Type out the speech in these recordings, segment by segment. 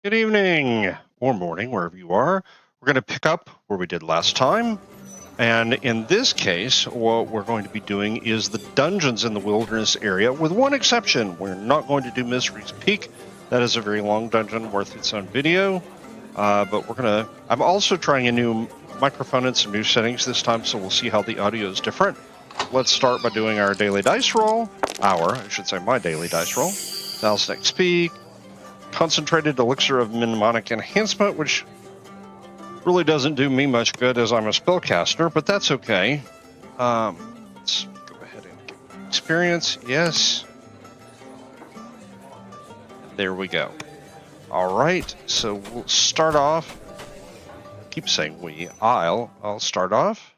Good evening, or morning, wherever you are. We're going to pick up where we did last time. And in this case, what we're going to be doing is the dungeons in the wilderness area, with one exception. We're not going to do Misery's Peak. That is a very long dungeon worth its own video. But I'm also trying a new microphone and some new settings this time, so we'll see how the audio is different. Let's start by doing our daily dice roll. My daily dice roll. 1000 XP. Concentrated elixir of mnemonic enhancement, which really doesn't do me much good as I'm a spellcaster, but that's okay. Let's go ahead and get experience. Yes. There we go. All right, so we'll start off. Keep saying we. I'll start off.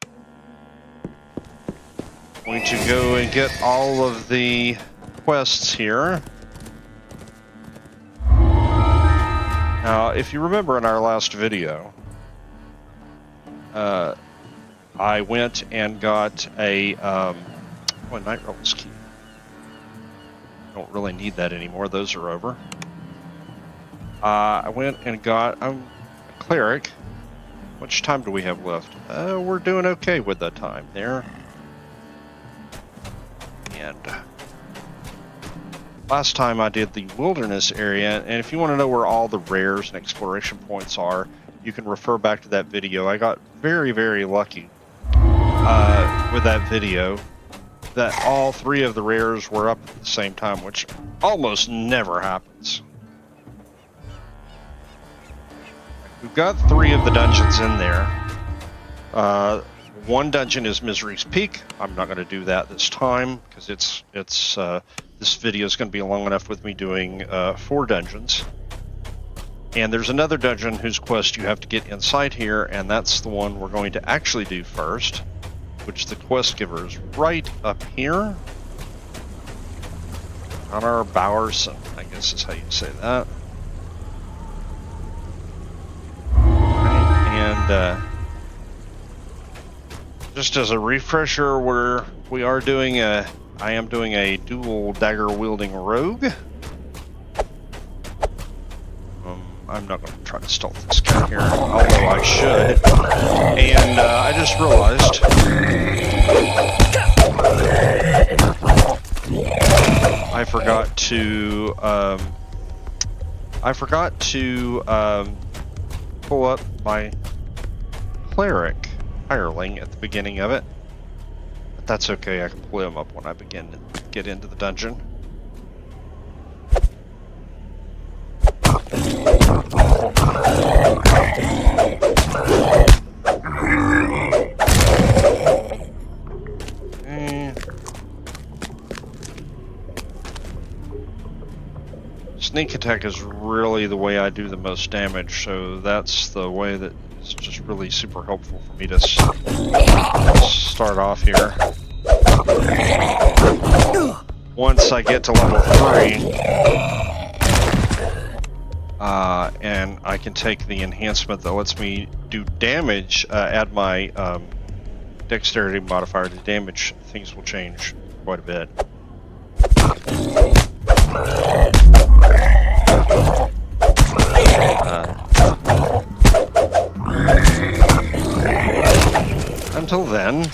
Going to go and get all of the quests here. Now, if you remember in our last video, I went and got a Night Rebel's key. Don't really need that anymore. Those are over. I went and got a cleric. How much time do we have left? We're doing okay with the time there. And last time I did the wilderness area, and if you want to know where all the rares and exploration points are, you can refer back to that video. I got very, very lucky with that video that all three of the rares were up at the same time, which almost never happens. We've got 3 of the dungeons in there. One dungeon is Misery's Peak. I'm not going to do that this time because this video is going to be long enough with me doing 4 dungeons. And there's another dungeon whose quest you have to get inside here, and that's the one we're going to actually do first, which the quest giver is right up here on our Bowerson, I guess is how you say that. Right, and just as a refresher, I am doing a dual dagger wielding rogue. I'm not going to try to stealth this guy here, although I should. And I just realized I forgot to pull up my cleric hireling at the beginning of it. But that's okay, I can pull him up when I begin to get into the dungeon. Sneak attack is really the way I do the most damage, so that's the way that is just really super helpful for me to start off here. Once I get to level 3, and I can take the enhancement that lets me do damage, add my dexterity modifier to damage, things will change quite a bit. Until then,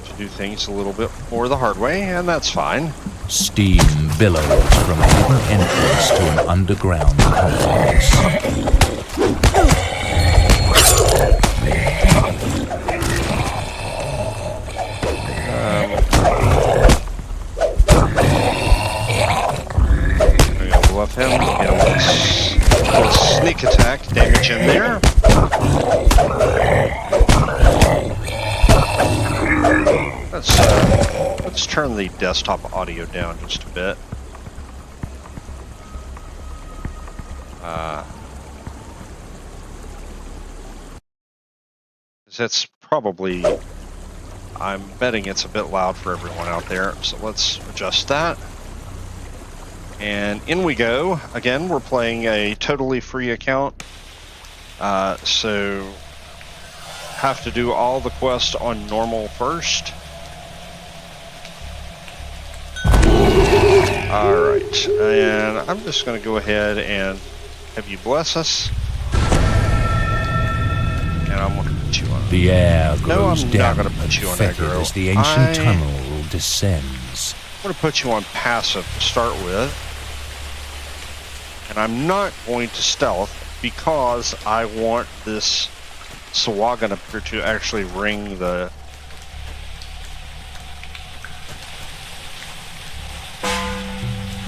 to do things a little bit more the hard way, and that's fine. Steam billows from a hidden entrance to an underground complex. I'm gonna bluff him, get a little sneak attack damage in there. Let's turn the desktop audio down just a bit. It's probably, I'm betting it's a bit loud for everyone out there, so let's adjust that. And in we go. Again, we're playing a totally free account, so have to do all the quests on normal first. All right, and I'm just going to go ahead and have you bless us. And I'm going to put you on. The air No, grows I'm not damp going to put you on and fetid aggro. as the ancient tunnel descends. I'm going to put you on passive to start with. And I'm not going to stealth because I want this Swagan up here to actually ring the...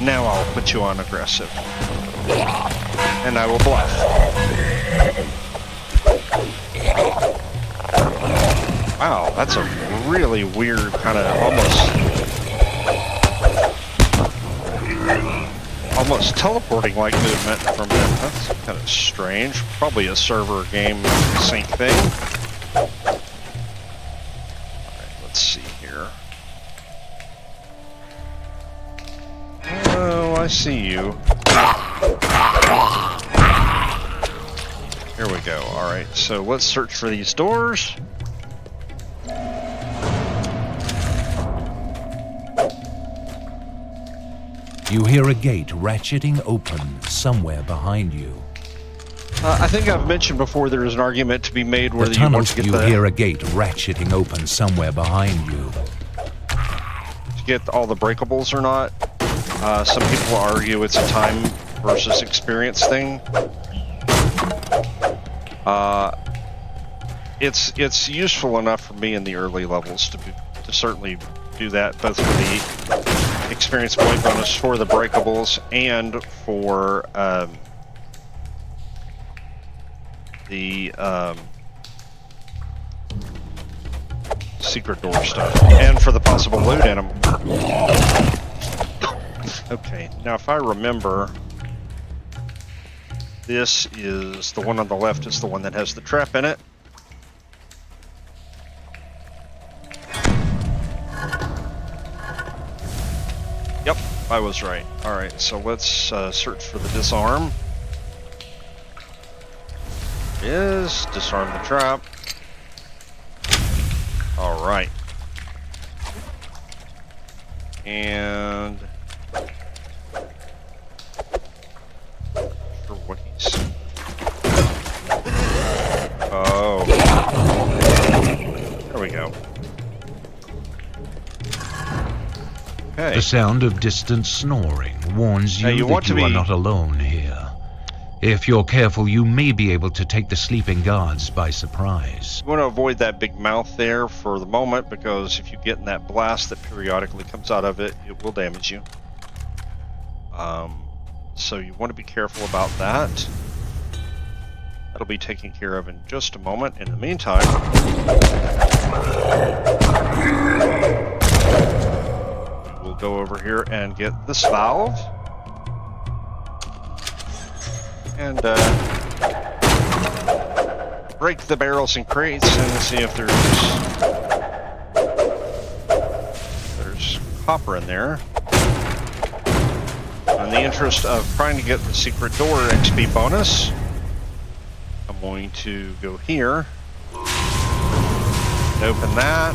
Now I'll put you on aggressive. And I will bluff. Wow, that's a really weird kind of almost teleporting-like movement from him. That's kind of strange. Probably a server game sync thing. Alright, let's see here. Oh, I see you. Here we go. Alright, so let's search for these doors. You hear a gate ratcheting open somewhere behind you. I think I've mentioned before there is an argument to be made whether you want to get you hear a gate ratcheting open somewhere behind you. To get all the breakables or not. Some people argue it's a time versus experience thing. It's useful enough for me in the early levels to certainly do that, both for the experience point bonus for the breakables and for the secret door stuff, and for the possible loot in them. Okay, now if I remember, this is the one on the left is the one that has the trap in it. Yep, I was right. Alright, so let's search for the disarm. Is disarm the trap. Alright. And for what he's... Oh. There we go. Okay. The sound of distant snoring warns you that you are not alone here. If you're careful, you may be able to take the sleeping guards by surprise. You want to avoid that big mouth there for the moment, because if you get in that blast that periodically comes out of it, it will damage you. So you want to be careful about that. That'll be taken care of in just a moment. In the meantime, we'll go over here and get this valve. And break the barrels and crates and see if there's copper in there. In the interest of trying to get the secret door XP bonus, I'm going to go here and open that.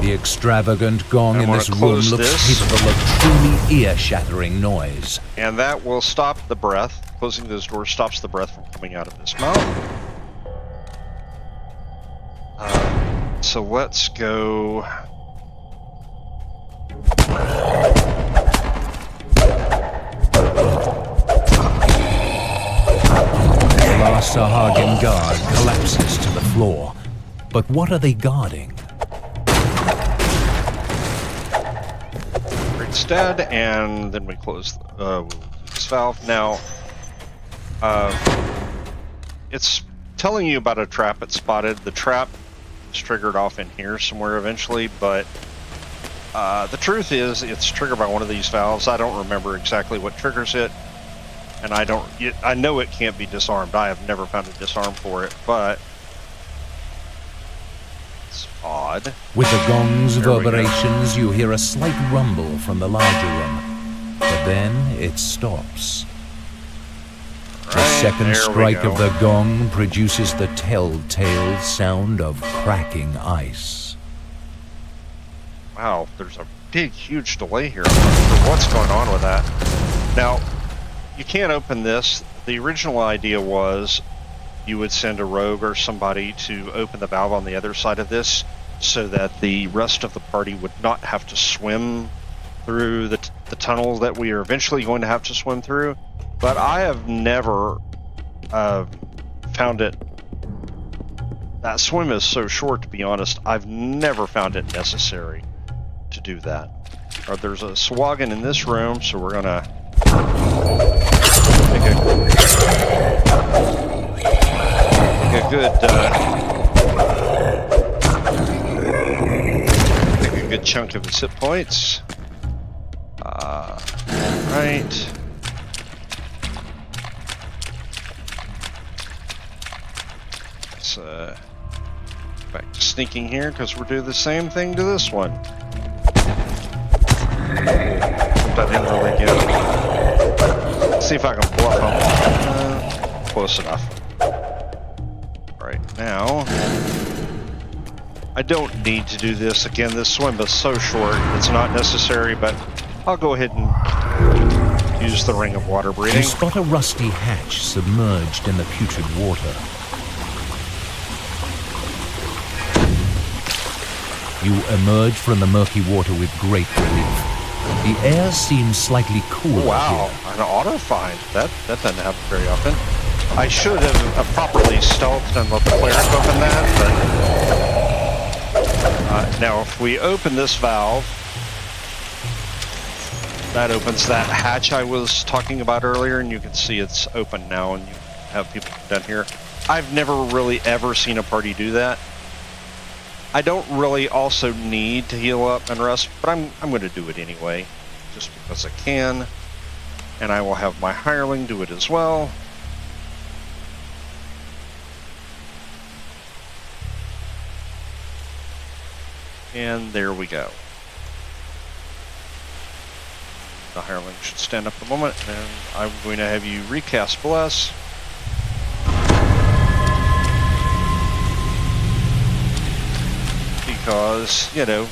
The extravagant gong in this room looks capable of truly ear-shattering noise. And that will stop the breath. Closing those doors stops the breath from coming out of this mouth. So let's go... The last Sahagin guard collapses to the floor. But what are they guarding? Instead, and then we close this valve. Now, it's telling you about a trap it spotted. The trap is triggered off in here somewhere eventually, but the truth is it's triggered by one of these valves. I don't remember exactly what triggers it, and I know it can't be disarmed. I have never found a disarm for it, but it's odd. With the gong's reverberations, you hear a slight rumble from the larger room, but then it stops. The second strike of the gong produces the telltale sound of cracking ice. Wow, there's a big, huge delay here. I'm not sure what's going on with that. Now, you can't open this. The original idea was you would send a rogue or somebody to open the valve on the other side of this so that the rest of the party would not have to swim through the tunnel that we are eventually going to have to swim through. But I have never found it. That swim is so short, to be honest. I've never found it necessary to do that. There's a Swagan in this room, so we're gonna make a good chunk of his hit points. Right. Let's back to sneaking here because we're doing the same thing to this one. That didn't really get it. Let's see if I can bluff him. Close enough. Right now, I don't need to do this. Again, this swim is so short, it's not necessary, but I'll go ahead and use the ring of water breathing. You spot a rusty hatch submerged in the putrid water. You emerge from the murky water with great relief. The air seems slightly cooler. Wow, here. an auto find. That doesn't happen very often. I should have properly stealthed and let the cleric open that, but now if we open this valve, that opens that hatch I was talking about earlier, and you can see it's open now, and you have people down here. I've never really ever seen a party do that. I don't really also need to heal up and rest, but I'm going to do it anyway, just because I can, and I will have my hireling do it as well. And there we go. The hireling should stand up a moment, and I'm going to have you recast Bless. Because, you know,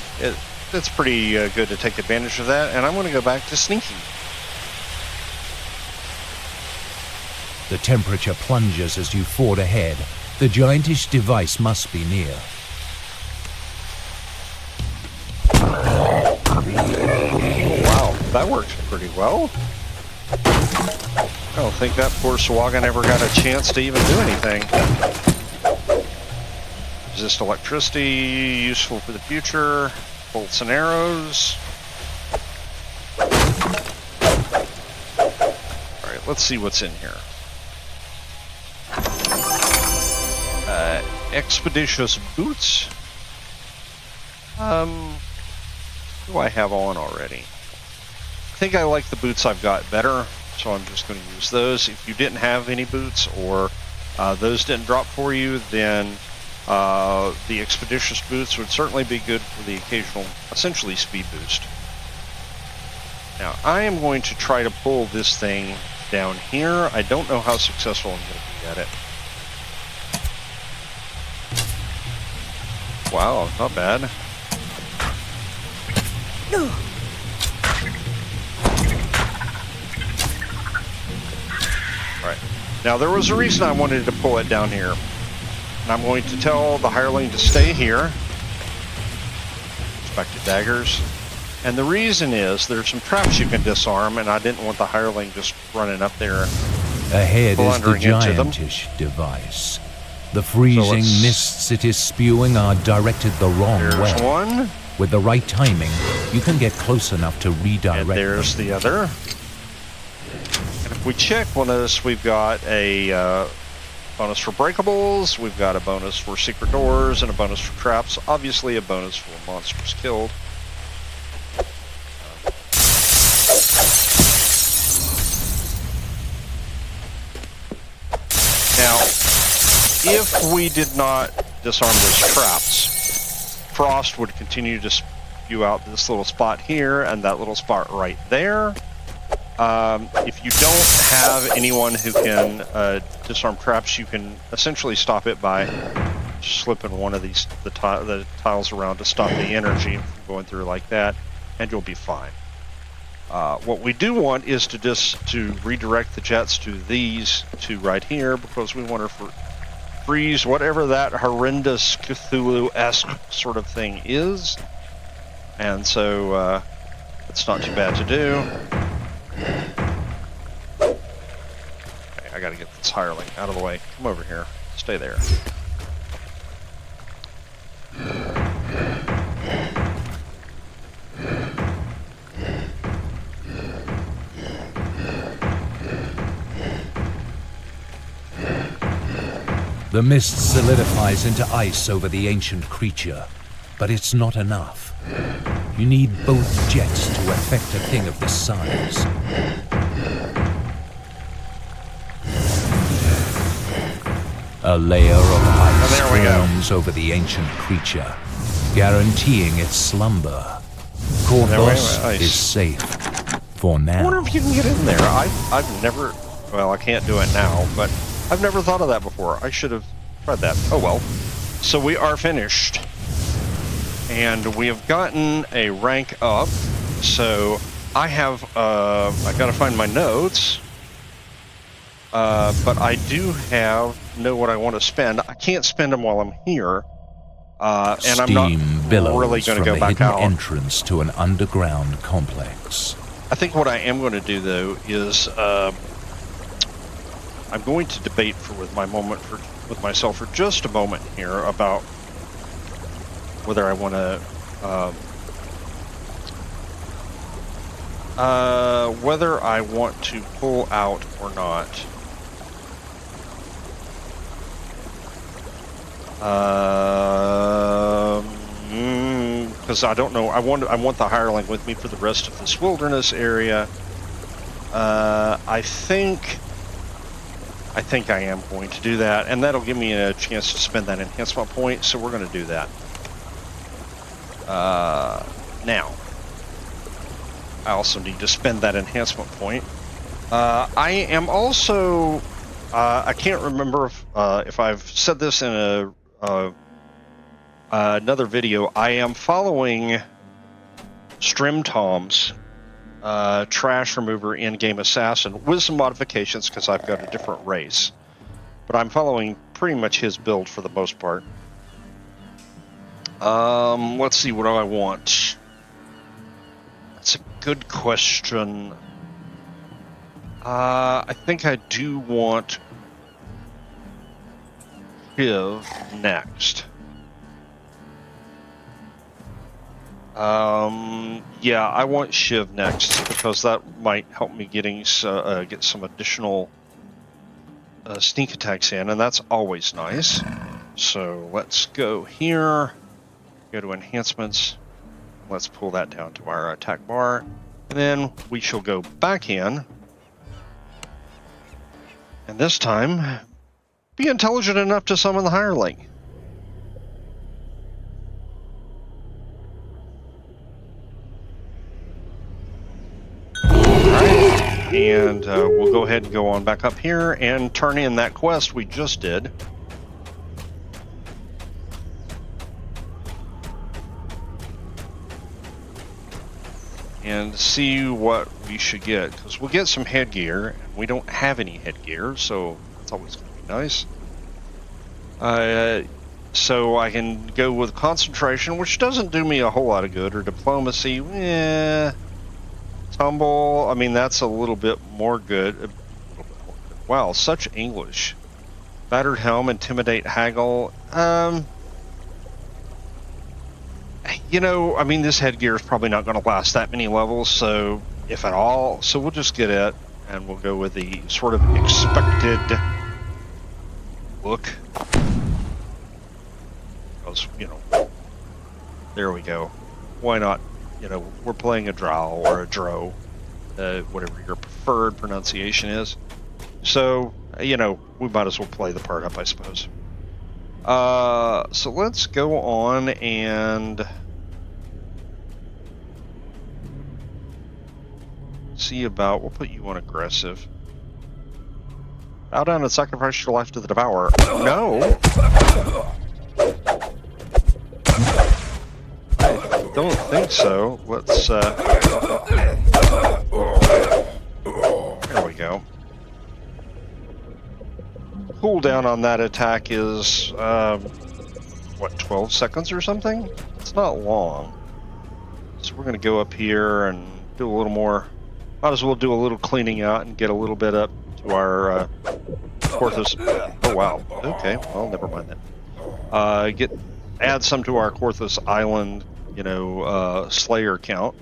it's pretty good to take advantage of that, and I'm going to go back to sneaking. The temperature plunges as you ford ahead. The giantish device must be near. Wow, that worked pretty well. I don't think that poor Swagan ever got a chance to even do anything. Resist electricity, useful for the future. Bolts and arrows. Alright, let's see what's in here. Expeditious boots. What do I have on already? I think I like the boots I've got better, so I'm just going to use those. If you didn't have any boots, or those didn't drop for you, then the expeditious boots would certainly be good for the occasional, essentially, speed boost. Now, I am going to try to pull this thing down here. I don't know how successful I'm going to be at it. Wow, not bad. Alright. Now, there was a reason I wanted to pull it down here. And I'm going to tell the hireling to stay here. Back to daggers. And the reason is there's some traps you can disarm, and I didn't want the hireling just running up there. Ahead is the giantish device. The freezing mists it is spewing are directed the wrong way. There's one. With the right timing, you can get close enough to redirect. And there's the other. And if we check, we'll notice we've got a bonus for breakables, we've got a bonus for secret doors, and a bonus for traps. Obviously a bonus for monsters killed. Now, if we did not disarm those traps, frost would continue to spew out this little spot here and that little spot right there. If you don't have anyone who can disarm traps, you can essentially stop it by slipping one of these the tiles around to stop the energy from going through like that, and you'll be fine. What we do want is to redirect the jets to these two right here, because we want to freeze whatever that horrendous Cthulhu-esque sort of thing is, and so it's not too bad to do. Okay, I gotta get this hireling out of the way. Come over here. Stay there. The mist solidifies into ice over the ancient creature, but it's not enough. You need both jets to affect a thing of this size. A layer of ice forms over the ancient creature, guaranteeing its slumber. Korthos is safe for now. I wonder if you can get in there. I've never... Well, I can't do it now, but I've never thought of that before. I should have tried that. Oh well. So we are finished. And we have gotten a rank up. So I have... I gotta find my notes. But I do know what I want to spend. I can't spend them while I'm here. And I'm not really going to go back out. Entrance to an underground complex. I think what I am going to do, though, is I'm going to debate with myself for just a moment here about whether I want to whether I want to pull out or not. Because I don't know. I want the hireling with me for the rest of this wilderness area. I think I am going to do that, and that'll give me a chance to spend that enhancement point. So we're going to do that. Now, I also need to spend that enhancement point. I am also. I can't remember if I've said this in another video. I am following Strimtom's trash remover in-game assassin with some modifications because I've got a different race. But I'm following pretty much his build for the most part. Let's see, what do I want? That's a good question. I think I do want Shiv next. Yeah, I want Shiv next because that might help me get some additional sneak attacks in, and that's always nice. So let's go here, go to enhancements. Let's pull that down to our attack bar, and then we shall go back in. And this time, be intelligent enough to summon the hireling. Alright, and we'll go ahead and go on back up here and turn in that quest we just did. And see what we should get, because we'll get some headgear, and we don't have any headgear, so it's always going to be nice. So I can go with concentration, which doesn't do me a whole lot of good, or diplomacy, tumble, I mean, that's a little bit more good. Wow, such English. Battered helm, intimidate, haggle. You know, I mean, this headgear is probably not going to last that many levels, so if at all, so we'll just get it, and we'll go with the sort of expected look. Because, you know, there we go. Why not? You know, we're playing a drow or a dro, whatever your preferred pronunciation is. So, you know, we might as well play the part up, I suppose. So let's go on and see about, we'll put you on aggressive. Bow down and sacrifice your life to the devourer. No! don't think so. Let's, there we go. Cooldown on that attack is, what, 12 seconds or something? It's not long. So we're going to go up here and do a little more. Might as well do a little cleaning out and get a little bit up to our Korthos. Oh, wow. Okay, well, never mind that. Add some to our Korthos Island, Slayer count.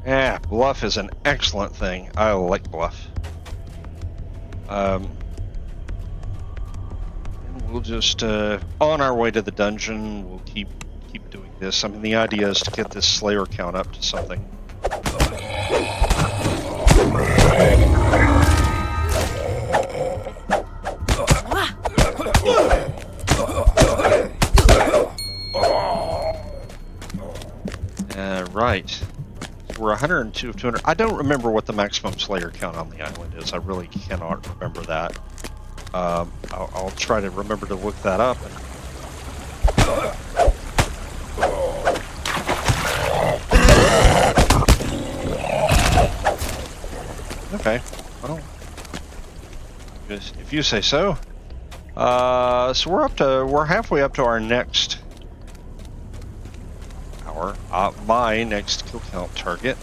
Yeah, bluff is an excellent thing. I like bluff. And we'll just, on our way to the dungeon, we'll keep doing this. I mean, the idea is to get this Slayer count up to something. Right. So we're 102 of 200. I don't remember what the maximum Slayer count on the island is. I really cannot remember that. I'll try to remember to look that up. Okay. Well, if you say so. So we're halfway up to our next hour. My next kill count target.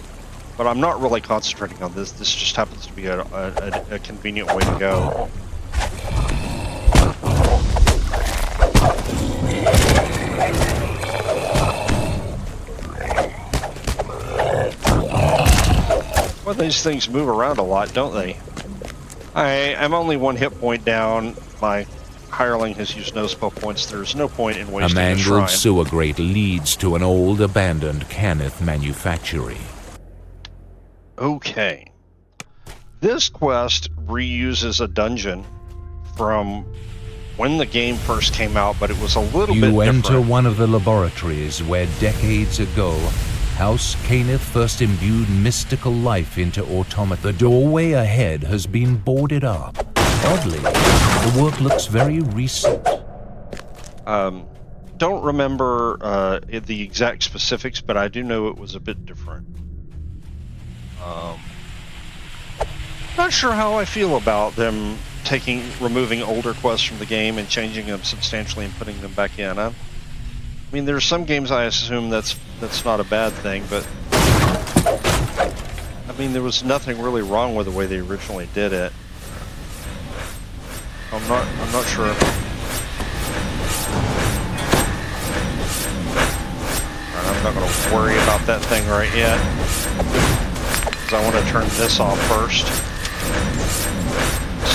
But I'm not really concentrating on this. This just happens to be a convenient way to go. Well, these things move around a lot, don't they? I'm only one hit point down. My hireling has used no spell points. There's no point in wasting a shrine. A mangled sewer grate leads to an old abandoned Cannith manufactory. Okay. This quest reuses a dungeon from when the game first came out, but it was a little bit different. You enter one of the laboratories where decades ago House Cannith first imbued mystical life into automata. The doorway ahead has been boarded up. Oddly, the work looks very recent. Don't remember the exact specifics, but I do know it was a bit different. Not sure how I feel about them removing older quests from the game and changing them substantially and putting them back in. I mean, there's some games I assume that's not a bad thing, but I mean, there was nothing really wrong with the way they originally did it. I'm not sure. I'm not going to worry about that thing right yet, because I want to turn this off first.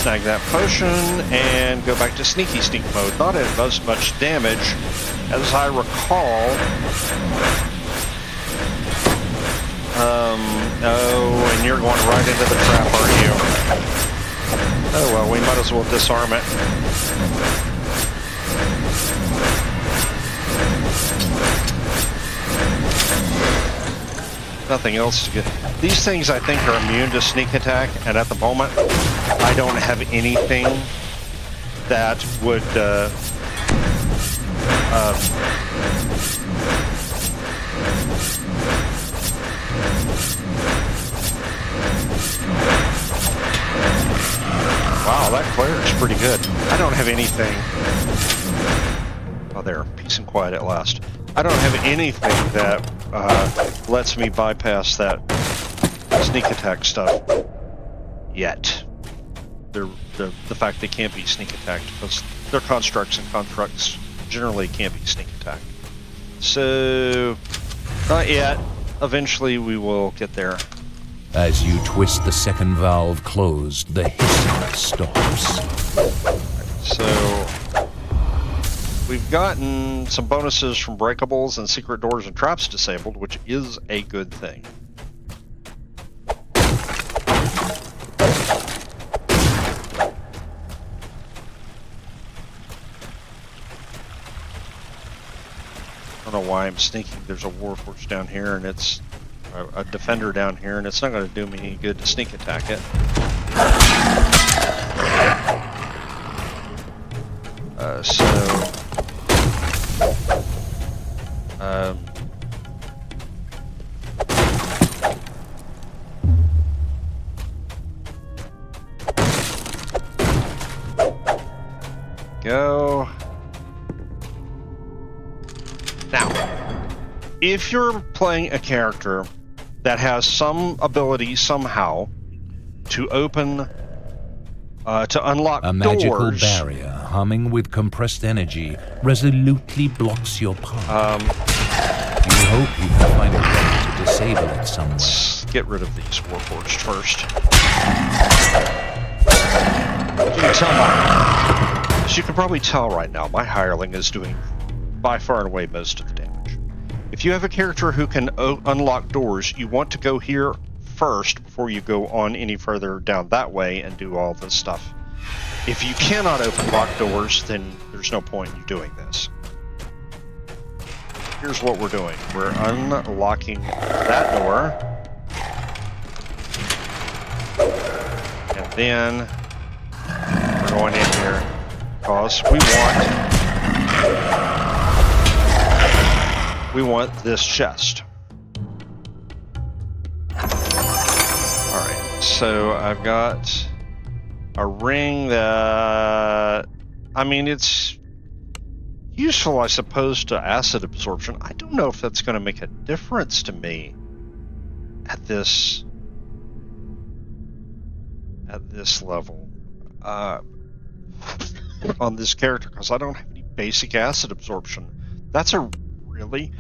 Snag that potion and go back to sneaky sneak mode. Not as much damage as I recall. Oh, and you're going right into the trap, aren't you? Oh well, we might as well disarm it. Nothing else to get. These things, I think, are immune to sneak attack, and at the moment, I don't have anything that would wow, that cleric's pretty good. I don't have anything. Oh, there, peace and quiet at last. I don't have anything that lets me bypass that sneak attack stuff yet. The fact they can't be sneak attacked, because they're constructs, and constructs generally can't be sneak attacked. So, not yet. Eventually we will get there. As you twist the second valve closed, the hissing stops. So, we've gotten some bonuses from breakables and secret doors and traps disabled, which is a good thing. I don't know why I'm sneaking. There's a Warforged down here, and it's a defender down here, and it's not going to do me any good to sneak attack it. Go. Now, if you're playing a character that has some ability somehow to open, to unlock a magical doors, barrier humming with compressed energy resolutely blocks your path. You hope you can find a way to disable it somewhere. Let's get rid of these warforged first. As you can probably tell right now, my hireling is doing by far and away most of the damage. If you have a character who can unlock doors, you want to go here first before you go on any further down that way and do all this stuff. If you cannot open locked doors, then there's no point in you doing this. Here's what we're doing. We're unlocking that door. And then we're going in here because we want this chest. Alright, so I've got a ring that, I mean, it's useful, I suppose, to acid absorption. I don't know if that's going to make a difference to me at this level on this character, because I don't have any basic acid absorption. That's a really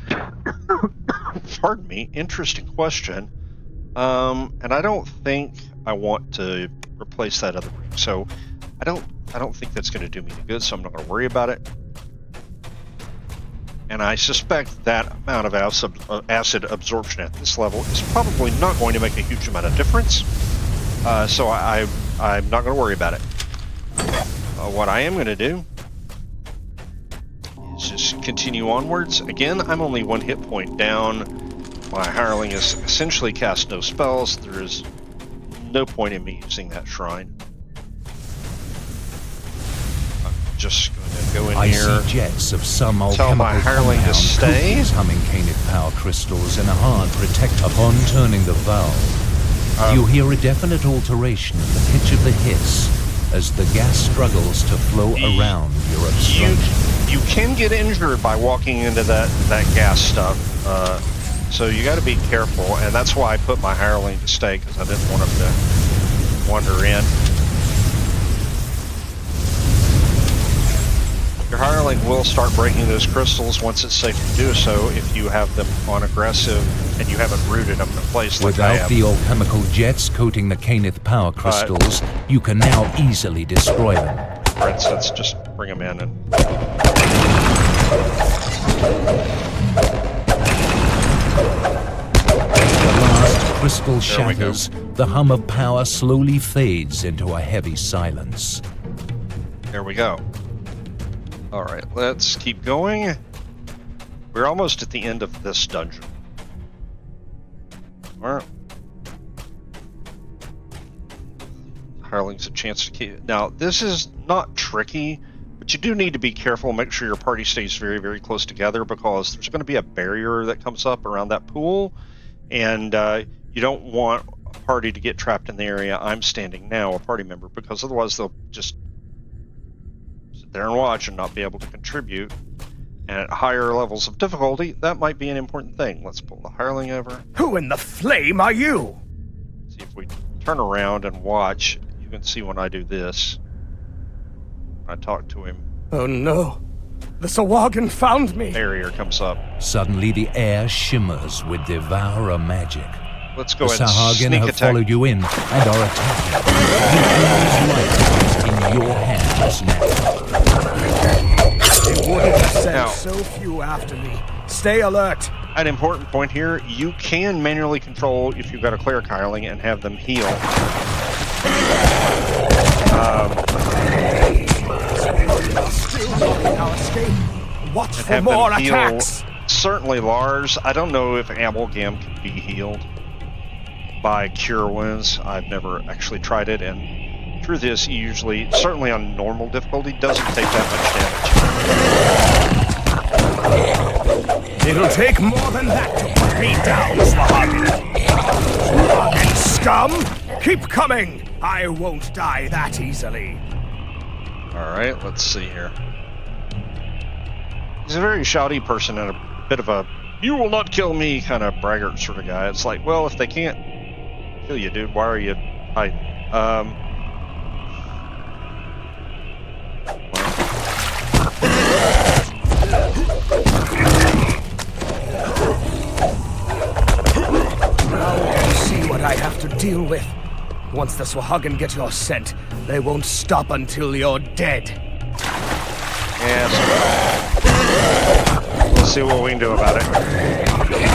pardon me, interesting question, and I don't think I want to replace that other ring. So I don't think that's going to do me any good, so I'm not going to worry about it. And I suspect that amount of acid absorption at this level is probably not going to make a huge amount of difference. So I'm not going to worry about it. What I am going to do is just continue onwards. Again, I'm only 1 hit point down. My hireling has essentially cast no spells. There is no point in me using that shrine. I'm just going to go in here. I see jets of some alchemical tell my hireling to stay. Humming canid power crystals in a hard protector. Upon turning the valve, you hear a definite alteration in the pitch of the hiss as the gas struggles to flow around your obstruction. You can get injured by walking into that gas stuff, so you got to be careful, and that's why I put my hireling to stay, because I didn't want him to wander in. Your hireling will start breaking those crystals once it's safe to do so if you have them on aggressive and you haven't rooted them in place like I Without have. the alchemical jets coating the canith power crystals, you can now easily destroy them. For instance, just bring them in and... The last crystal shatters, the hum of power slowly fades into a heavy silence. There we go. Alright, let's keep going. We're almost at the end of this dungeon. Alright. Hireling's a chance to keep... Now, this is not tricky, but you do need to be careful. Make sure your party stays very, very close together, because there's going to be a barrier that comes up around that pool, and you don't want a party to get trapped in the area I'm standing now, a party member, because otherwise they'll just there and watch and not be able to contribute. And at higher levels of difficulty, that might be an important thing. Let's pull the hireling over. Who in the flame are you? See if we turn around and watch. You can see when I do this. I talk to him. Oh no. The Sahuagin found me. Barrier comes up. Suddenly the air shimmers with devourer magic. Let's go The ahead and Sahuagin sneak have attack. followed you in and are attacking. The king's life is in your hands now. They wouldn't have sent Now- so few after me. Stay alert. An important point here, you can manually control, if you've got a cleric hireling, and have them heal. Still blocking our escape. Watch And for have them more heal attacks. certainly Lars. I don't know if amalgam can be healed by cure wounds. I've never actually tried it, and truth is, he usually, certainly on normal difficulty, doesn't take that much damage. It'll take more than that to put me down, Swahagan. Swahagan scum! Keep coming! I won't die that easily. Alright, let's see here. He's a very shouty person and a bit of a "you will not kill me" kind of braggart sort of guy. It's like, well, if they can't kill you, dude, why are you hiding? Now you see what I have to deal with. Once the Swahagan get your scent, they won't stop until you're dead. Yes. We'll see what we can do about it.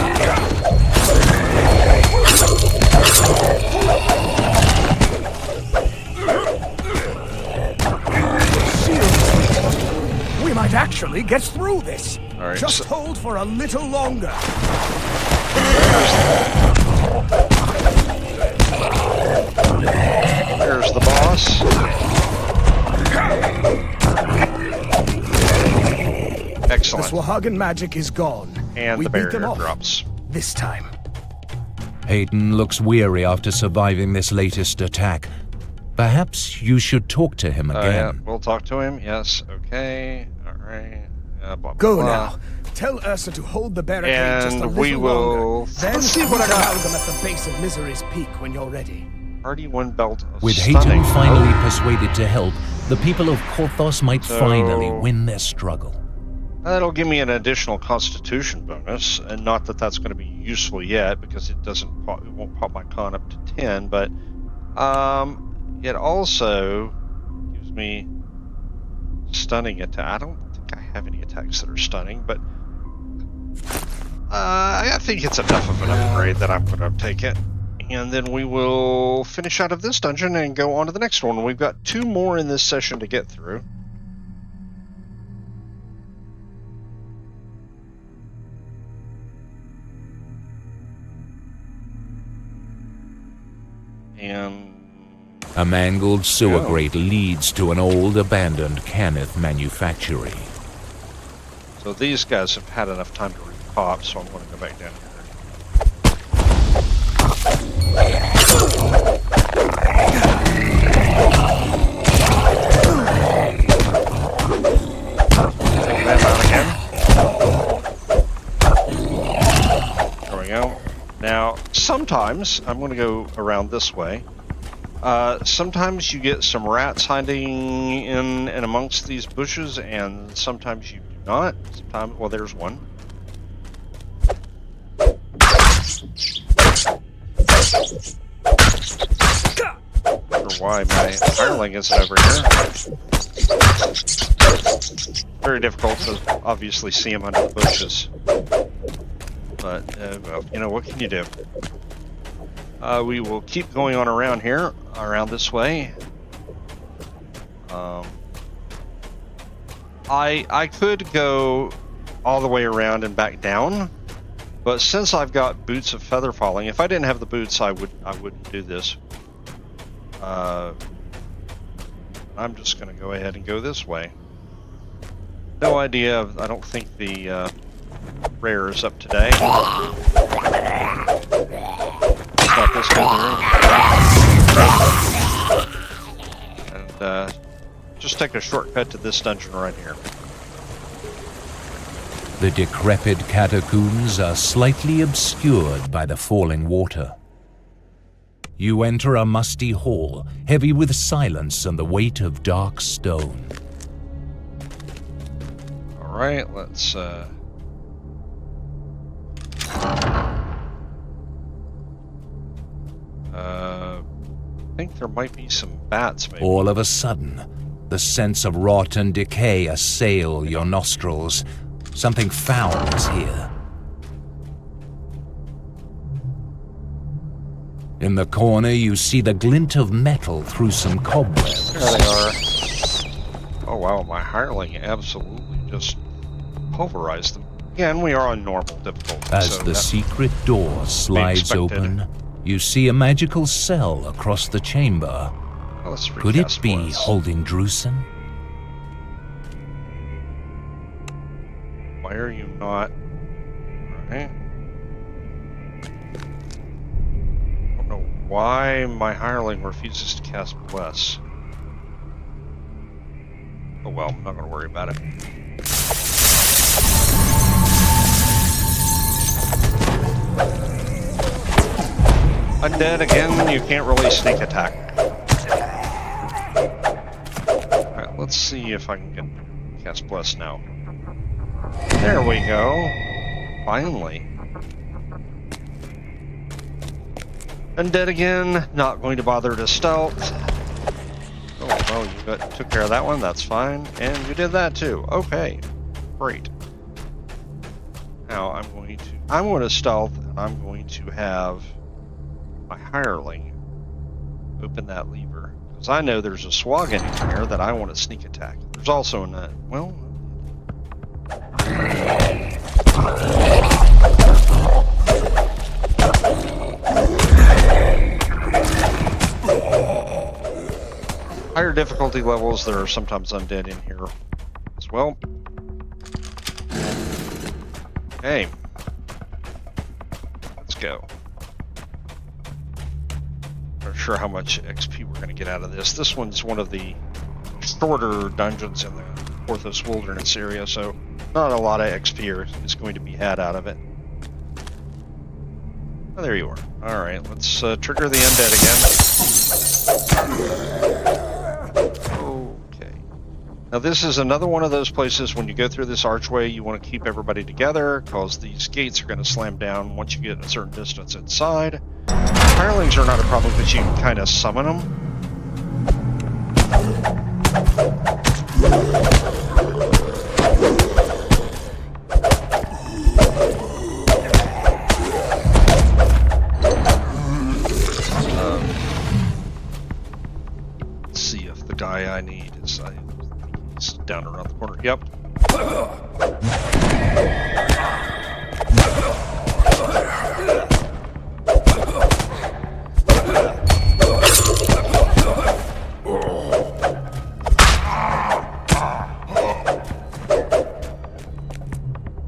We might actually get through this. All right, Just hold for a little longer. There's the boss. Excellent. The Swahagan magic is gone. And we the beat barrier them off drops. this time. Hayden looks weary after surviving this latest attack. Perhaps you should talk to him again. Yeah, we'll talk to him. Yes. Okay. All right. Blah, blah, Go blah. now. Tell Ursa to hold the barricade And just a little we will- longer. Then let's see what I got. them at the base of Misery's Peak when you're ready. Already one belt of With stunning. Hayden finally persuaded to help, the people of Korthos might finally win their struggle. That'll give me an additional Constitution bonus, and not that that's going to be useful yet because it won't pop my con up to 10. But it also gives me stunning attack. I don't think I have any attacks that are stunning, but I think it's enough of an upgrade that I'm going to take it. And then we will finish out of this dungeon and go on to the next one. We've got 2 more in this session to get through. And A mangled sewer grate leads to an old abandoned Cannith manufactory. so these guys have had enough time to repop, so I'm going to go back down here. Take them out again. There we go. Now, sometimes, I'm going to go around this way. Sometimes you get some rats hiding in and amongst these bushes, and sometimes you do not. Sometimes, well, there's one. Not sure why my hireling isn't over here. Very difficult to obviously see him under the bushes. But, well, you know, what can you do? We will keep going on around here, around this way. I could go all the way around and back down, but since I've got boots of feather falling, if I didn't have the boots, I wouldn't do this. I'm just going to go ahead and go this way. No idea. I don't think the rare is up today. Got this guy through. And just take a shortcut to this dungeon right here. The decrepit catacombs are slightly obscured by the falling water. You enter a musty hall, heavy with silence and the weight of dark stone. All right, let's. I think there might be some bats, maybe. All of a sudden, the sense of rot and decay assail your nostrils. Something foul is here. In the corner, you see the glint of metal through some cobwebs. There they are. Oh wow, my hireling absolutely just pulverized them. Again, we are on normal difficulty. As so the secret door slides open, you see a magical cell across the chamber. Well, could it be holding Drusen? Why are you not? Right. I don't know why my hireling refuses to cast Bless. Oh well, I'm not going to worry about it. Undead again, you can't really sneak attack. Alright, let's see if I can get cast Bless now. There we go. Finally. Undead again, not going to bother to stealth. Oh, well, you took care of that one, that's fine. And you did that too. Okay, great. Now I'm going to stealth, and I'm going to have my hireling open that lever. Because I know there's a swag in here that I want to sneak attack. There's also a well... Higher difficulty levels, there are sometimes undead in here as well. Okay. Let's go. Not sure how much XP we're going to get out of this. This one's one of the shorter dungeons in the Korthos Wilderness area, so not a lot of XP is going to be had out of it. Oh, there you are. Alright, let's trigger the undead again. Okay. Now this is another one of those places when you go through this archway, you want to keep everybody together, because these gates are going to slam down once you get a certain distance inside. Hirelings are not a problem because you can kind of summon them. Let's see if the guy I need is he's down around the corner. Yep.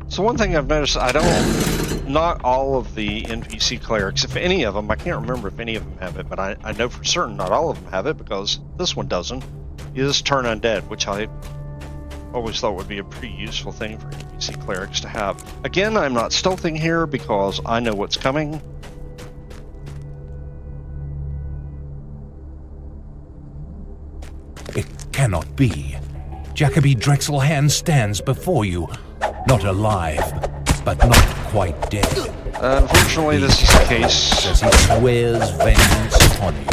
So one thing I've noticed, not all of the NPC clerics, if any of them, I can't remember if any of them have it, but I know for certain not all of them have it, because this one doesn't, is turn undead, which I always thought would be a pretty useful thing for NPC clerics to have. Again, I'm not stealthing here because I know what's coming. It cannot be. Jacoby Drexelhand stands before you. Not alive, but not quite dead. Unfortunately, this is the case. As he swears vengeance upon you.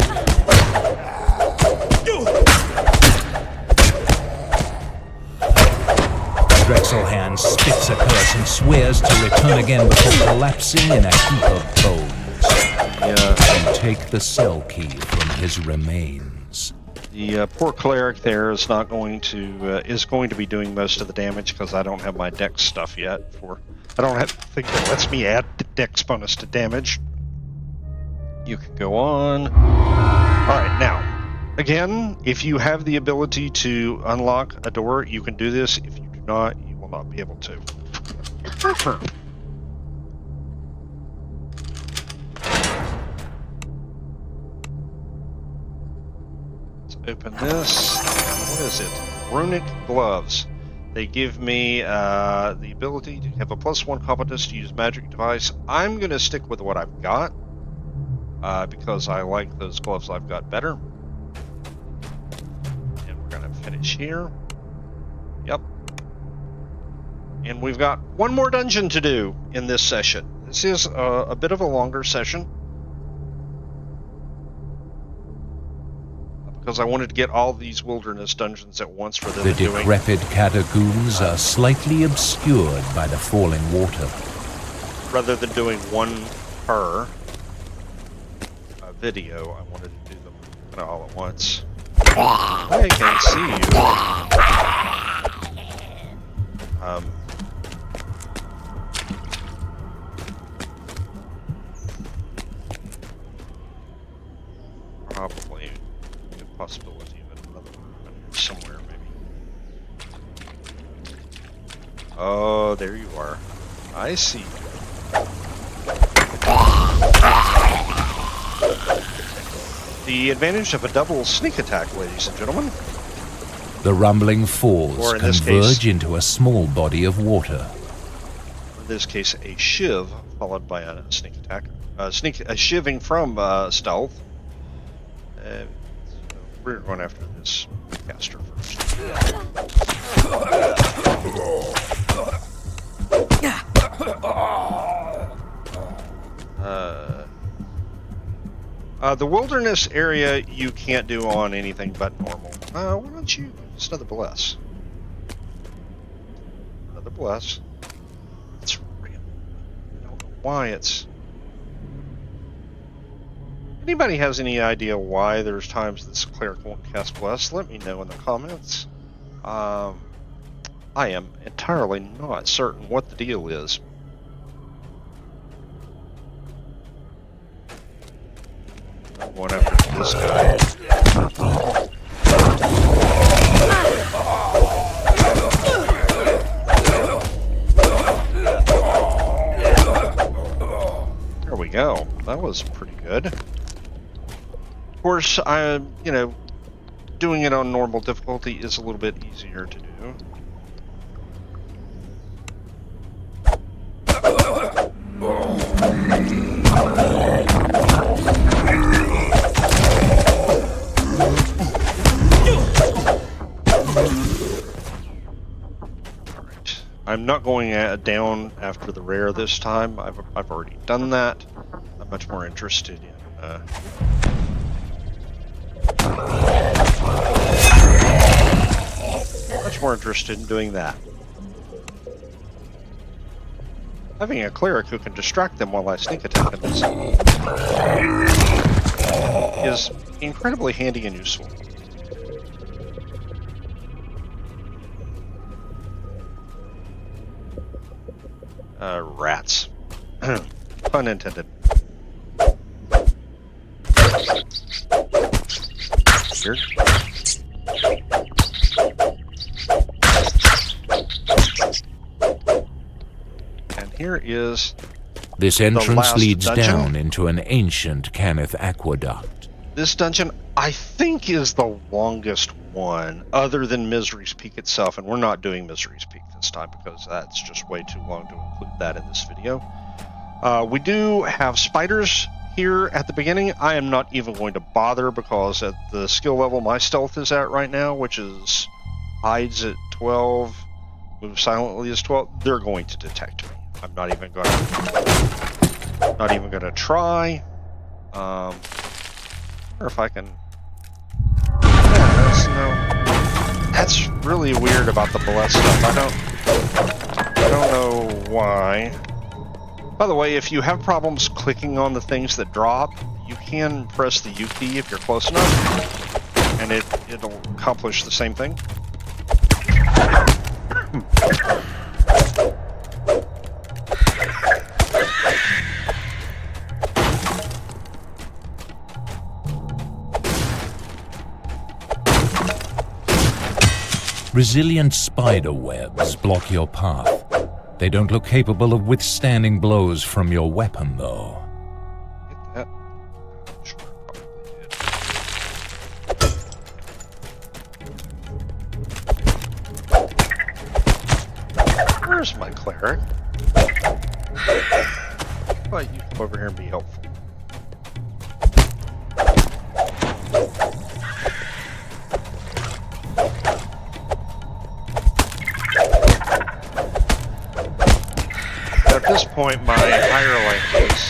Drexelhand spits a curse and swears to return again before collapsing in a heap of bones. You take the cell key from his remains. The poor cleric there is not going to be doing most of the damage because I don't have my dex stuff yet. I don't have a thing that lets me add the dex bonus to damage. You can go on. All right, now again, if you have the ability to unlock a door, you can do this. If you do not, you will not be able to. Open this. What is it? Runic gloves. They give me the ability to have a +1 competence to use magic device. I'm going to stick with what I've got because I like those gloves I've got better. And we're going to finish here. Yep. And we've got one more dungeon to do in this session. This is a bit of a longer session, because I wanted to get all these wilderness dungeons at once for them to do. The decrepit catacombs are slightly obscured by the falling water. Rather than doing one per video, I wanted to do them kind of all at once. I can see you. probably a good possibility of another one somewhere, maybe. Oh, there you are. I see. The advantage of a double sneak attack, ladies and gentlemen. The rumbling falls Or in this converge case, into a small body of water. In this case, a shiv followed by a sneak attack. A shiving from stealth. So we're going after this caster first. The wilderness area you can't do on anything but normal. Why don't you just another bless? Another bless. It's real. I don't know why it's. Anybody has any idea why there's times this cleric won't cast bless? Let me know in the comments. I am entirely not certain what the deal is. I'm going after this guy. There we go. That was pretty good. Of course, doing it on normal difficulty is a little bit easier to do. I'm not going down after the rare this time. I've already done that. I'm much more interested in doing that. Having a cleric who can distract them while I sneak attack them is incredibly handy and useful. Rats. Pun intended. Weird. And here is this entrance leads dungeon. Down into an ancient Cannith aqueduct. This dungeon, I think, is the longest one, other than Misery's Peak itself, and we're not doing Misery's Peak this time because that's just way too long to include that in this video. We do have spiders here at the beginning. I am not even going to bother because at the skill level my stealth is at right now, which is hides at 12, move silently is 12, they're going to detect me. I'm not even going to try. Or if I can. Yeah, that's really weird about the bullet stuff. I don't know why. By the way, if you have problems clicking on the things that drop, you can press the U key if you're close enough, and it'll accomplish the same thing. Resilient spider webs block your path. They don't look capable of withstanding blows from your weapon, though. Get that? Sure, probably did. Where's my cleric? Why don't you come over here and be helpful? At this point, my hireling is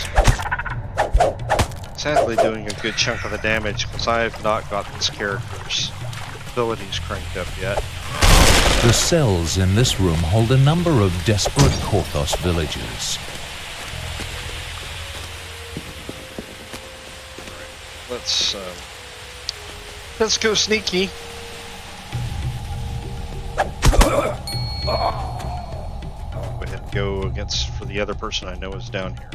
sadly doing a good chunk of the damage because I have not got this character's abilities cranked up yet. The cells in this room hold a number of desperate Korthos villagers. Let's go sneaky. Go ahead and go against for the other person I know is down here.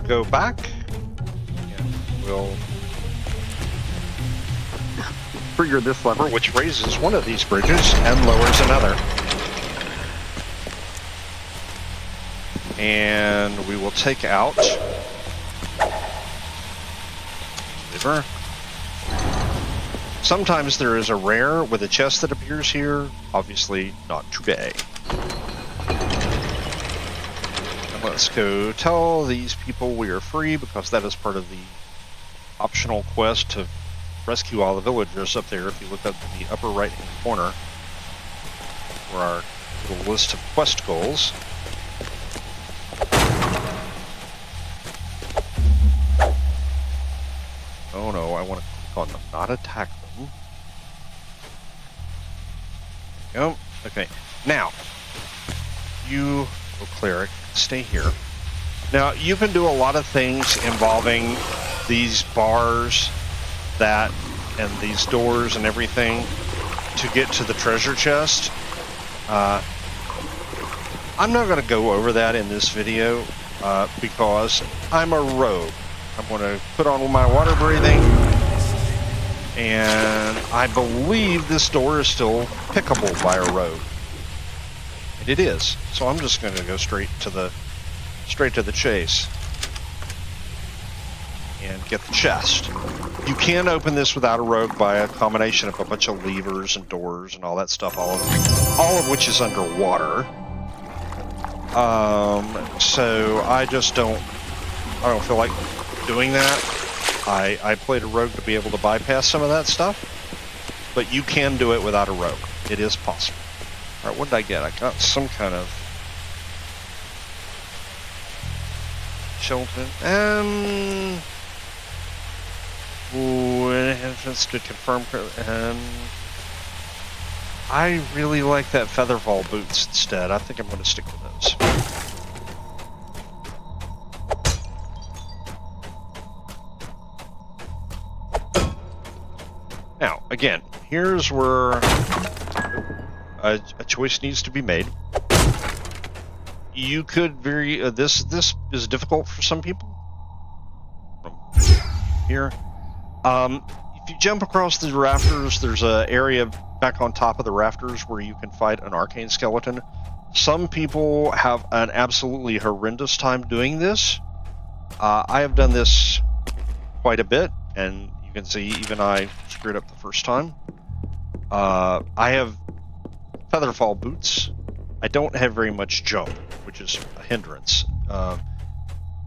go back and we'll trigger this lever, which raises one of these bridges and lowers another. And we will take out lever. Sometimes there is a rare with a chest that appears here. Obviously, not today. And let's go tell these people we are free, because that is part of the optional quest to rescue all the villagers up there. If you look up in the upper right-hand corner, for our little list of quest goals. Oh no, I want to click on them, not attack them. Oh, okay. Now, you, cleric, stay here. Now, you can do a lot of things involving these bars and these doors and everything to get to the treasure chest. I'm not going to go over that in this video because I'm a rogue. I'm going to put on my water breathing, and I believe this door is still pickable by a rogue. And it is. So I'm just going to go straight to the chase and get the chest. You can open this without a rogue by a combination of a bunch of levers and doors and all that stuff, all of which is underwater. So I don't feel like doing that. I played a rogue to be able to bypass some of that stuff, but you can do it without a rogue. It is possible. All right, what did I get? I got some kind of Chilton. Entrance to confirm. I really like that featherfall boots instead. I think I'm going to stick with those. Now, again, here's where a choice needs to be made. You could this is difficult for some people. Here, if you jump across the rafters, there's an area back on top of the rafters where you can fight an arcane skeleton. Some people have an absolutely horrendous time doing this. I have done this quite a bit, and you can see even I screwed up the first time. I have featherfall boots. I don't have very much jump, which is a hindrance.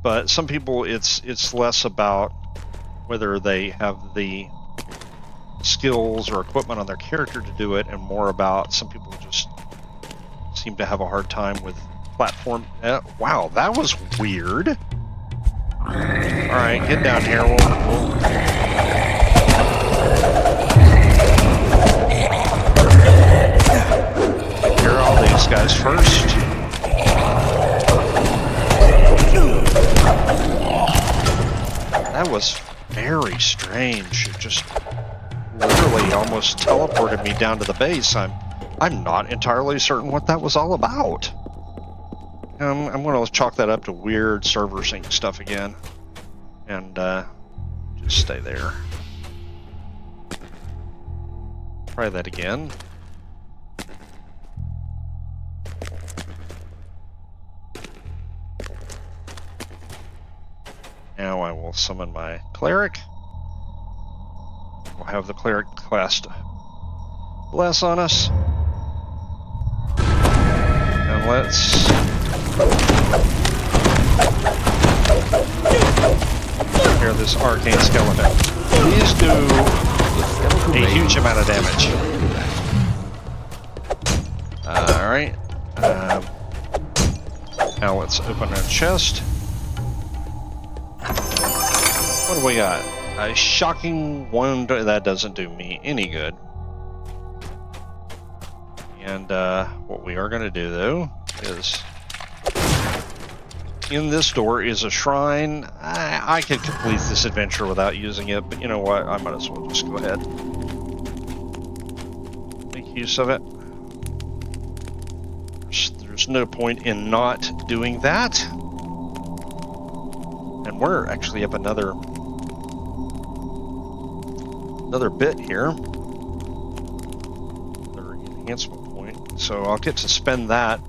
But some people, it's less about whether they have the skills or equipment on their character to do it, and more about some people just seem to have a hard time with platform. Wow, that was weird. All right, get down here. We'll take care of all these guys first. That was very strange. It just literally almost teleported me down to the base. I'm not entirely certain what that was all about. I'm going to chalk that up to weird server sync stuff again, and just stay there. Try that again. Now I will summon my cleric. We'll have the cleric cast bless on us. And let's hear this arcane skeleton. These do a huge amount of damage. Alright. Now let's open our chest. What do we got? A shocking wound. That doesn't do me any good. And what we are going to do, though, is in this door is a shrine. I could complete this adventure without using it, but you know what? I might as well just go ahead. Make use of it. There's no point in not doing that. And and we're actually up another bit here. Another enhancement point. So I'll get to spend that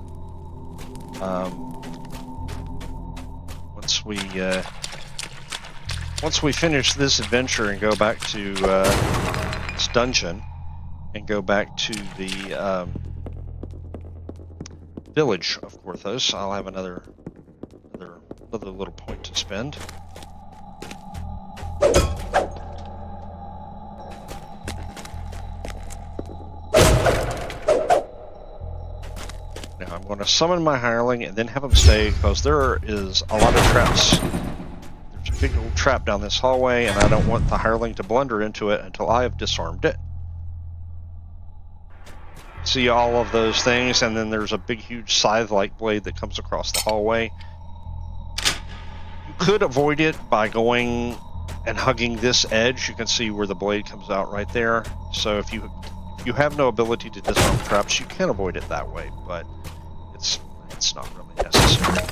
once we finish this adventure and go back to this dungeon and go back to the village of Korthos. I'll have another little point to spend. Now I'm going to summon my hireling and then have him stay, because there is a lot of traps. There's a big old trap down this hallway, and I don't want the hireling to blunder into it until I have disarmed it. See all of those things, and then there's a big huge scythe-like blade that comes across the hallway. You could avoid it by going and hugging this edge. You can see where the blade comes out right there. So if you have no ability to disarm traps, you can avoid it that way, but it's not really necessary.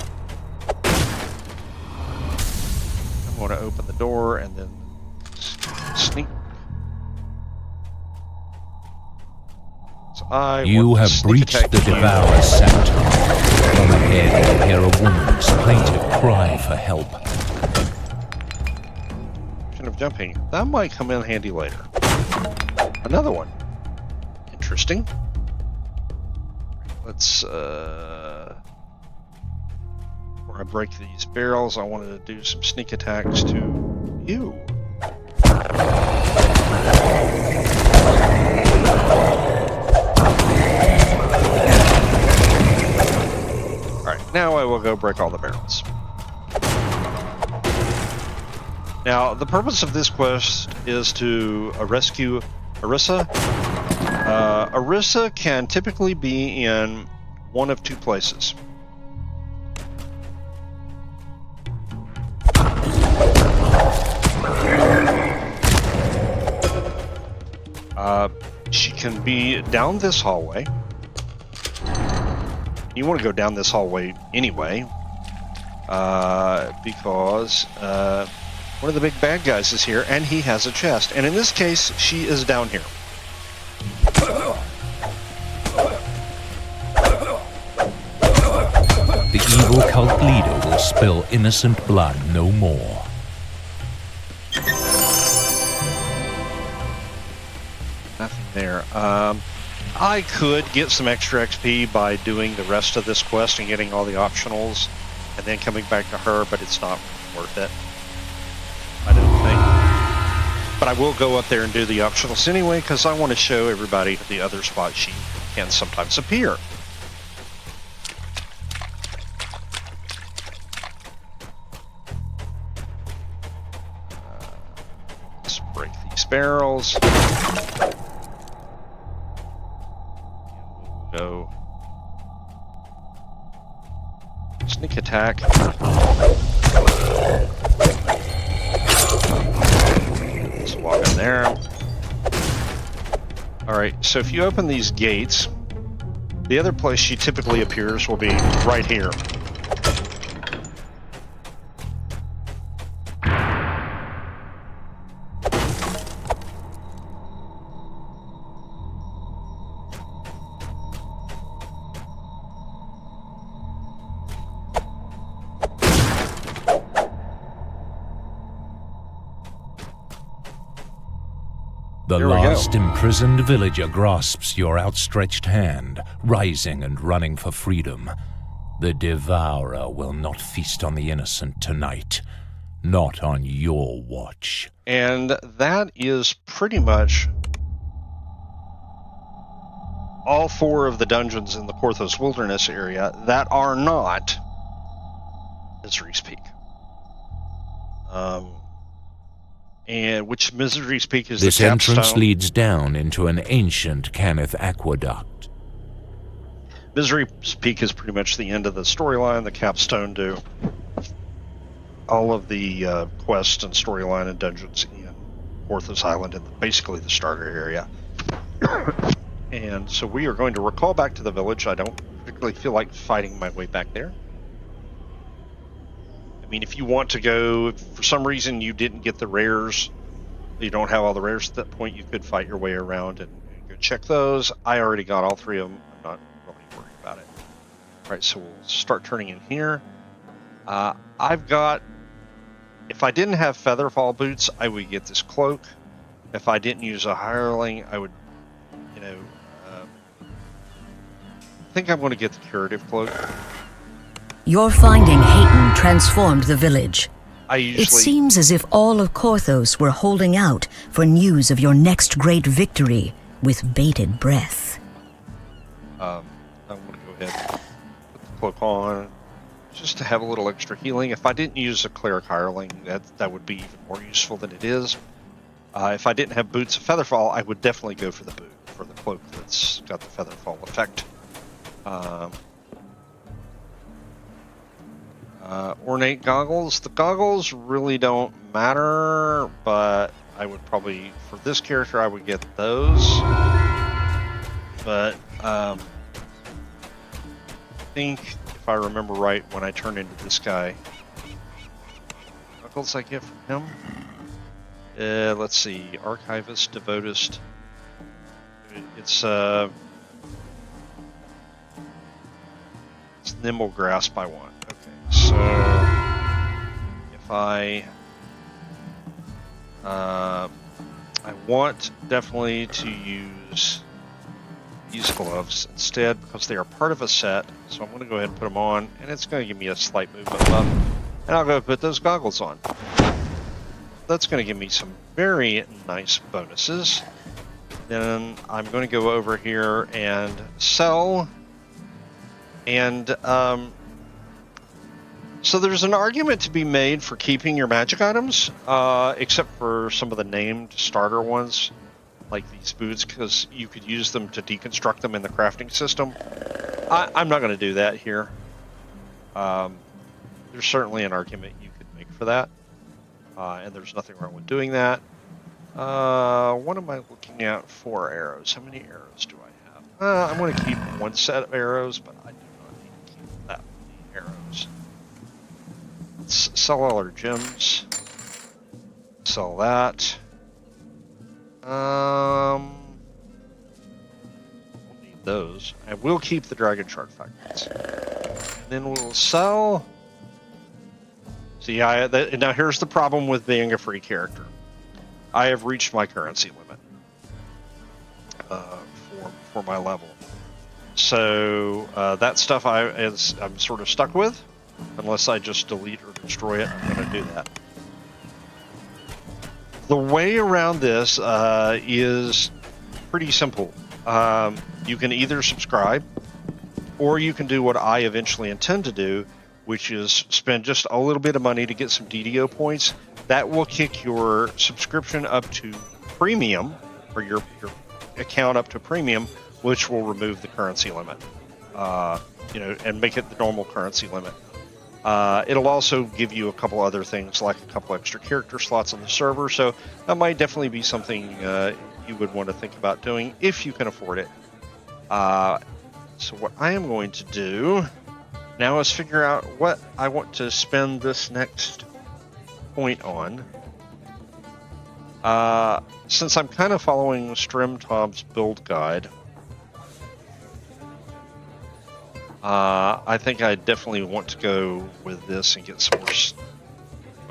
I'm going to open the door and then sneak. You have breached the Devourer's scepter. From ahead, you hear a woman's plaintive cry for help. Of jumping. That might come in handy later. Another one. Interesting. Let's, before I break these barrels, I wanted to do some sneak attacks to you. Alright, now I will go break all the barrels. Now, the purpose of this quest is to rescue Arissa. Arissa can typically be in one of two places. She can be down this hallway. You want to go down this hallway anyway, because one of the big bad guys is here, and he has a chest. And in this case, she is down here. The evil cult leader will spill innocent blood no more. Nothing there. I could get some extra XP by doing the rest of this quest and getting all the optionals, and then coming back to her, but it's not worth it, I don't think. But I will go up there and do the optionals anyway, because I want to show everybody the other spot she can sometimes appear. Let's break these barrels. Go. Sneak attack. Let's walk in there. Alright, so if you open these gates, the other place she typically appears will be right here. The last imprisoned villager grasps your outstretched hand, rising and running for freedom. The Devourer will not feast on the innocent tonight. Not on your watch. And that is pretty much all 4 of the dungeons in the Korthos Wilderness area that are not Misery's Peak. And which Misery's Peak is this the capstone. This entrance leads down into an ancient Cannith aqueduct. Misery's Peak is pretty much the end of the storyline, the capstone to all of the quests and storyline and dungeons in Korthos Island and basically the starter area. And so we are going to recall back to the village. I don't particularly feel like fighting my way back there. I mean, if you want to go, if for some reason you didn't get the rares, you don't have all the rares at that point, you could fight your way around and go check those. I already got all 3 of them. I'm not really worried about it. All right, so we'll start turning in here. I've got, if I didn't have Featherfall boots, I would get this cloak. If I didn't use a hireling, I would, I think I'm going to get the curative cloak. Your finding Hayton transformed the village. It seems as if all of Korthos were holding out for news of your next great victory with bated breath. I'm going to go ahead and put the cloak on just to have a little extra healing. If I didn't use a cleric hireling, that would be even more useful than it is. If I didn't have boots of Featherfall, I would definitely go for the cloak that's got the Featherfall effect. Ornate goggles. The goggles really don't matter, but I would probably, for this character, I would get those. But I think, if I remember right, when I turn into this guy, goggles I get from him. Let's see, Archivist, Devotist. It's Nimble Grasp I want. Okay, so if I want definitely to use these gloves instead because they are part of a set. So I'm going to go ahead and put them on, and it's going to give me a slight movement buff. And I'll go put those goggles on. That's going to give me some very nice bonuses. Then I'm going to go over here and sell. And so there's an argument to be made for keeping your magic items, except for some of the named starter ones, like these boots, because you could use them to deconstruct them in the crafting system. I'm not going to do that here. There's certainly an argument you could make for that, and there's nothing wrong with doing that. What am I looking at for arrows? How many arrows do I have? I'm going to keep one set of arrows, but I do not need to keep that many arrows. Let's sell all our gems. Sell that. We'll need those. I will keep the dragon shard fragments. And then we'll sell. See, now here's the problem with being a free character. I have reached my currency limit for my level. So that stuff I'm sort of stuck with. Unless I just delete or destroy it, I'm going to do that. The way around this is pretty simple. You can either subscribe, or you can do what I eventually intend to do, which is spend just a little bit of money to get some DDO points. That will kick your subscription up to premium, or your account up to premium, which will remove the currency limit, and make it the normal currency limit. It'll also give you a couple other things, like a couple extra character slots on the server, so that might definitely be something you would want to think about doing if you can afford it. So what I am going to do now is figure out what I want to spend this next point on. Since I'm kind of following Strimtob's build guide, I think I definitely want to go with this and get some more.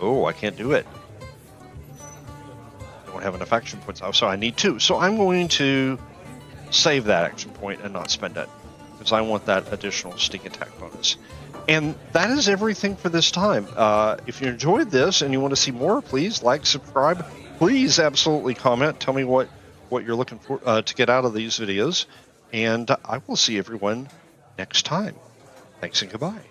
Oh, I can't do it. I don't have enough action points. Oh, so I need 2. So I'm going to save that action point and not spend it, because I want that additional sneak attack bonus. And that is everything for this time. If you enjoyed this and you want to see more, please like, subscribe. Please absolutely comment. Tell me what you're looking for to get out of these videos. And I will see everyone next time. Thanks and goodbye.